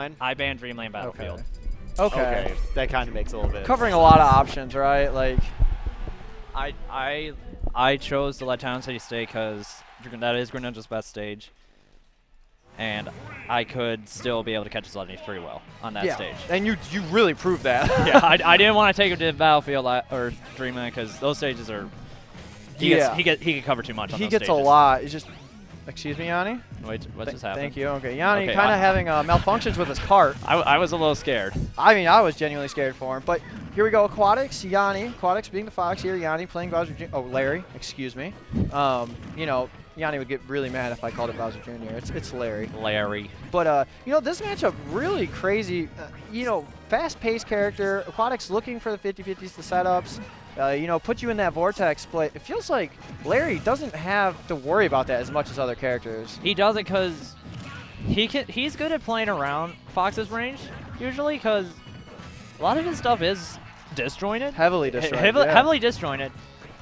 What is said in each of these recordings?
I banned Dreamland Battlefield. Okay. That kind of makes a little bit. Covering a lot of options, right? Like, I chose to let Town City stay because that is Greninja's best stage, and I could still be able to catch his LLANY pretty well on that stage. And you really proved that. Yeah, I didn't want to take him to Battlefield or Dreamland because those stages are. He can cover too much on those stages. He gets a lot. It's just. Excuse me, Yanni? Wait, what's just happening? Thank you. Okay, Yanni Okay, kind of having malfunctions with his cart. I was a little scared. I mean, I was genuinely scared for him. But here we go, Aqxatics, Yanni. Aqxatics being the fox here, Yanni playing Bowser Jr. Oh, Larry, excuse me. You know, Yanni would get really mad if I called it Bowser Jr. It's Larry. Larry. But, you know, this matchup really crazy. You know, fast-paced character. Aqxatics looking for the 50-50s, the setups. You know, put you in that vortex split. It feels like Larry doesn't have to worry about that as much as other characters. He doesn't because he's good at playing around Fox's range usually because a lot of his stuff is disjointed. Heavily disjointed. Heavily disjointed,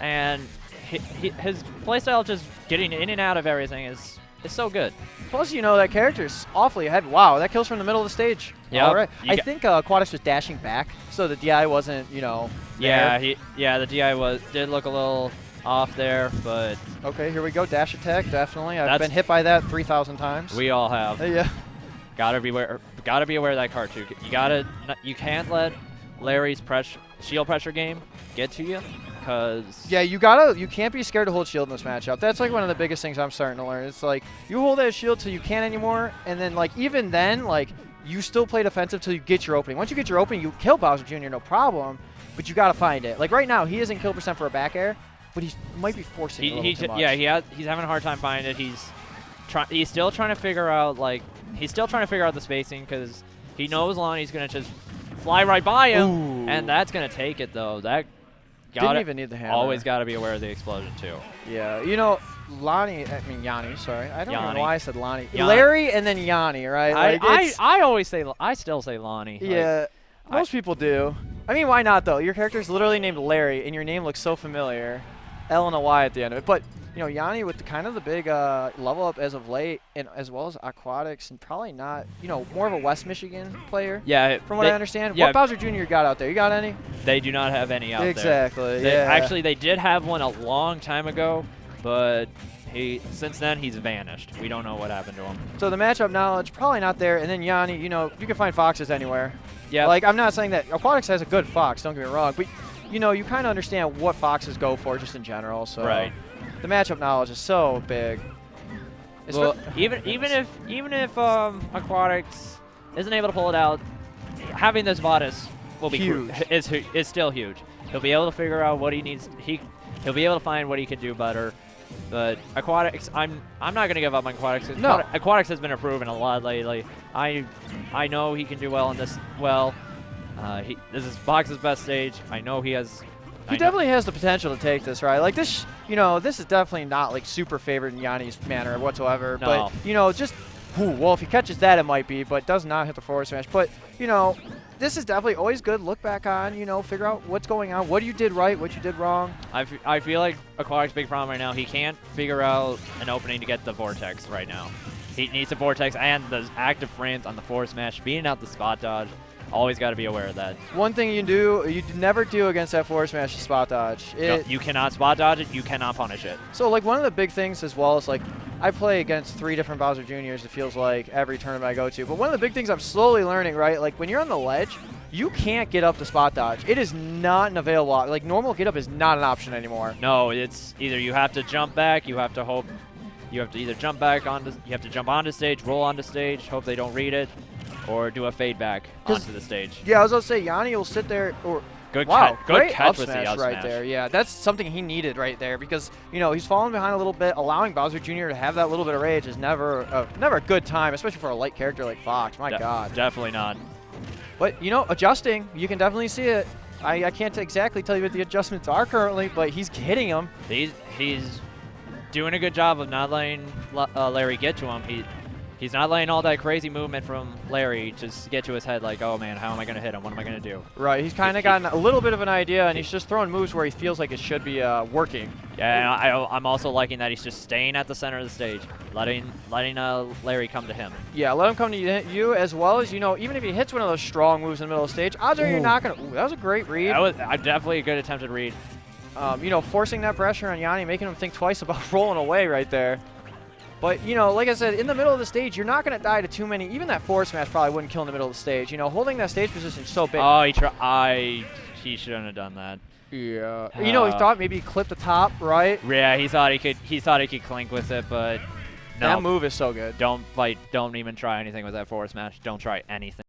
and his playstyle just getting in and out of everything is so good. Plus, you know, that character's awfully ahead. Wow, that kills from the middle of the stage. Yeah. All right. I think Aqxatics was dashing back, so the DI wasn't, you know. Yeah, the DI did look a little off there, but. Okay, here we go. Dash attack, definitely. I've been hit by that 3,000 times. We all have. Yeah. Gotta be aware of that card too. You can't let Larry's shield pressure game get to you. Yeah, you can't be scared to hold shield in this matchup. That's like one of the biggest things I'm starting to learn. It's like you hold that shield till you can't anymore, and then like even then, like you still play defensive till you get your opening. Once you get your opening, you kill Bowser Jr. no problem, but you gotta find it. Like right now, he isn't kill percent for a back air, but he might be forcing it a little too much. Yeah, he's having a hard time finding it. He's still trying to figure out the spacing because he knows LLANY's gonna just fly right by him, and that's gonna take it though. Didn't even need the hammer. Always got to be aware of the explosion, too. Yeah. You know, Yanni, sorry. I don't know why I said LLANY. Yanni. Larry and then Yanni, right? I still say LLANY. Yeah. Most people do. I mean, why not, though? Your character's literally named Larry, and your name looks so familiar. L and a Y at the end of it. But, you know, Yanni with kind of the big level up as of late, and as well as Aqxatics, and probably not, you know, more of a West Michigan player. Yeah. From what I understand. Yeah. What Bowser Jr. got out there? You got any? They do not have any out there. Exactly. Actually, they did have one a long time ago, but since then he's vanished. We don't know what happened to him. So the matchup knowledge probably not there, and then Yanni, you know, you can find foxes anywhere. Yeah. Like I'm not saying that Aqxatics has a good fox. Don't get me wrong, but you know, you kind of understand what foxes go for just in general. So right. The matchup knowledge is so big. Well, even if Aqxatics isn't able to pull it out, having this Vadas will be huge. Is still huge. He'll be able to figure out what he needs. He'll be able to find what he can do better. But Aqxatics, I'm not gonna give up on Aqxatics. No. Aqxatics has been improving a lot lately. I know he can do well in this. Well, this is Fox's best stage. I know he has. He definitely has the potential to take this, right? Like this, you know, this is definitely not like super favored in Yanni's manner whatsoever. No. But you know, just well, if he catches that, it might be, but does not hit the forward smash. But you know, this is definitely always good. Look back on, you know, figure out what's going on, what you did right, what you did wrong. I feel like Aqxatics' big problem right now, he can't figure out an opening to get the vortex right now. He needs the vortex and the active frames on the forward smash, beating out the spot dodge. Always got to be aware of that. One thing you never do against that forward smash is spot dodge. No, you cannot spot dodge it. You cannot punish it. So like one of the big things as well is like I play against 3 different Bowser Juniors. It feels like every tournament I go to. But one of the big things I'm slowly learning, right? Like when you're on the ledge, you can't get up to spot dodge. It is not an available. Like normal get up is not an option anymore. No, it's either you have to jump back, you have to hope, you have to either jump back onto, you have to jump onto stage, roll onto stage, hope they don't read it, or do a fade back onto the stage. Yeah, I was going to say, Yanni will sit there, or good great catch up with the up right smash. there. Yeah, that's something he needed right there because, you know, he's falling behind a little bit. Allowing Bowser Jr. to have that little bit of rage is never a good time, especially for a light character like Fox. My God. Definitely not. But, you know, adjusting, you can definitely see it. I can't exactly tell you what the adjustments are currently, but he's hitting them. He's doing a good job of not letting Larry get to him. He's not letting all that crazy movement from Larry just get to his head like, oh man, how am I going to hit him? What am I going to do? Right, he's kind of gotten a little bit of an idea, and he's just throwing moves where he feels like it should be working. Yeah, and I'm also liking that he's just staying at the center of the stage, letting Larry come to him. Yeah, let him come to you, as well as, you know, even if he hits one of those strong moves in the middle of the stage, odds are you're not going to... Ooh, that was a great read. That was definitely a good attempted read. You know, forcing that pressure on Yanni, making him think twice about rolling away right there. But, you know, like I said, in the middle of the stage, you're not going to die to too many. Even that forward smash probably wouldn't kill in the middle of the stage. You know, holding that stage position is so big. Oh, he shouldn't have done that. Yeah. You know, he thought maybe he clipped the top, right? Yeah, he thought he could clink with it, but no. That move is so good. Don't even try anything with that forward smash. Don't try anything.